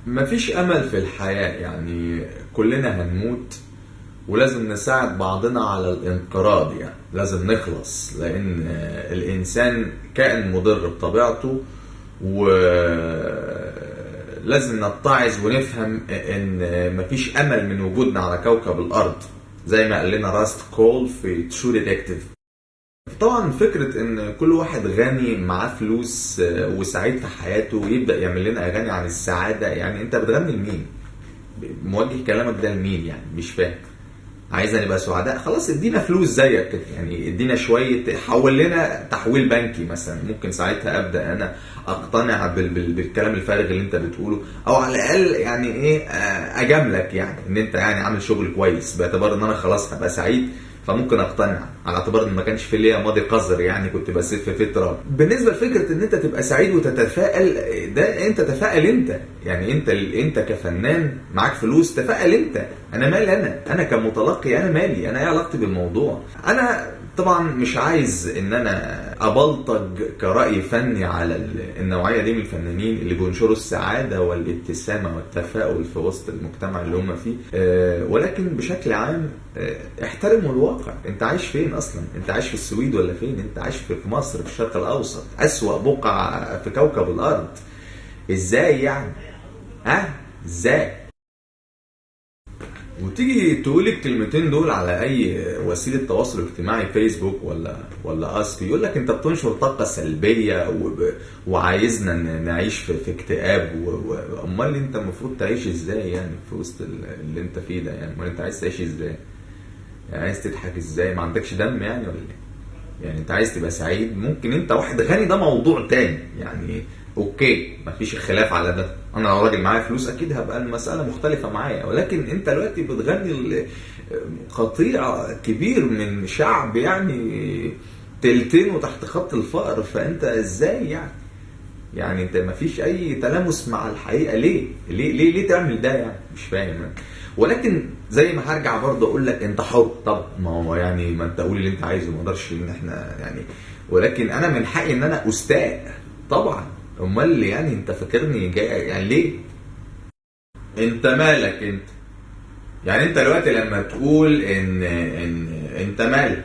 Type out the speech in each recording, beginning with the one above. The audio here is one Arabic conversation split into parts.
مفيش امل في الحياة، يعني كلنا هنموت ولازم نساعد بعضنا على الانقراض. يعني لازم نخلص، لان الانسان كائن مضر بطبيعته، ولازم نتعظ ونفهم ان مفيش امل من وجودنا على كوكب الارض، زي ما قال لنا راست كول في ترو ديتكتيف. طبعا فكرة ان كل واحد غني معاه فلوس وسعيد في حياته يبدأ يعمل لنا اغاني عن السعادة، يعني انت بتغني لمين؟ موجه كلامك ده لمين؟ يعني مش فاهم. عايزنا نبقى سعداء؟ خلاص ادينا فلوس زيك كده، يعني ادينا شوية، حول لنا تحويل بنكي مثلا، ممكن ساعتها ابدأ انا اقتنع بالكلام الفارغ اللي انت بتقوله، او على الاقل يعني ايه اجاملك، يعني ان انت يعني عامل شغل كويس باعتبار ان انا خلاص هبقى سعيد، فممكن اقتنع على اعتبار ان ما كانش في ليا ماضي قذر، يعني كنت بسيف في فتره. بالنسبه لفكره ان انت تبقى سعيد وتتفائل، ده انت تفائل انت، يعني انت كفنان معاك فلوس تفائل انت. انا مالي، انا كمتلقي انا مالي، انا ايه علاقتي بالموضوع؟ انا طبعا مش عايز ان انا ابلطج كرأي فني على النوعيه دي من الفنانين اللي بينشروا السعاده والابتسامه والتفاؤل في وسط المجتمع اللي هم فيه، ولكن بشكل عام احترموا الواقع. انت عايش فين اصلا؟ انت عايش في السويد ولا فين؟ انت عايش في مصر، في الشرق الاوسط، اسوأ بقعة في كوكب الارض. ازاي يعني؟ ازاي؟ وتيجي تقول الكلمتين دول على اي وسيله تواصل اجتماعي، فيسبوك ولا اسك، يقول لك انت بتنشر طاقه سلبيه وعايزنا نعيش في اكتئاب. امال انت المفروض تعيش ازاي يعني في وسط اللي انت فيه ده؟ يعني امال انت عايز تعيش ازاي؟ يعني عايز تضحك ازاي؟ ما عندكش دم يعني ولا ايه؟ يعني انت عايز تبقى سعيد؟ ممكن انت واحد غني، ده موضوع تاني يعني، اوكي مفيش خلاف على ده. انا لو راجل معايا فلوس اكيد هبقى المسألة مختلفة معايا، ولكن انت دلوقتي بتغني قطيع كبير من شعب، يعني تلتين وتحت خط الفقر، فانت ازاي يعني انت مفيش اي تلامس مع الحقيقة. ليه تعمل ده؟ يعني مش فاهم. ولكن زي ما هرجع برضه اقول لك انت حر. طب ما هو يعني ما انت قول اللي انت عايزه، ما اقدرش ان احنا يعني، ولكن انا من حقي ان انا استاء طبعا. امال يعني انت فاكرني جاي يعني ليه؟ انت مالك انت؟ يعني انت دلوقتي لما تقول ان انت مالك؟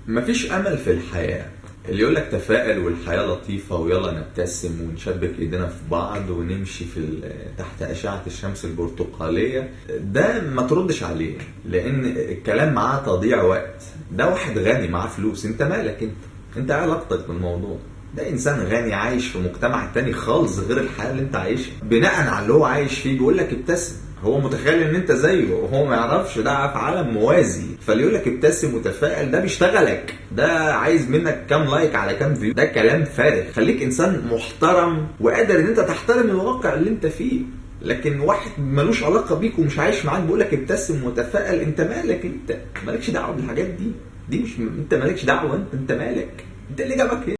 مفيش امل في الحياة. اللي يقول لك تفائل والحياة لطيفة ويلا نبتسم ونشبك ايدينا في بعض ونمشي تحت اشعة الشمس البرتقالية، ده ما تردش عليه، لان الكلام معاه تضييع وقت. ده واحد غني معاه فلوس، انت مالك انت ايه علاقتك بالموضوع؟ ده انسان غني عايش في مجتمع تاني خالص غير الحياة اللي انت عايشها. بناء على اللي هو عايش فيه بيقول لك ابتسم. هو متخيل ان انت زيه وهو ما يعرفش ده في عالم موازي، فاللي يقول لك ابتسم وتفائل ده بيشتغلك، ده عايز منك كام لايك على كام فيو. ده كلام فارغ. خليك انسان محترم وقادر ان انت تحترم الواقع اللي انت فيه. لكن واحد ملوش علاقة بيك ومش عايش معاك بيقول لك ابتسم وتفائل، انت مالك؟ انت مالكش دعوة بالحاجات دي مش انت مالكش دعوة. انت مالك؟ انت اللي جابك هنا.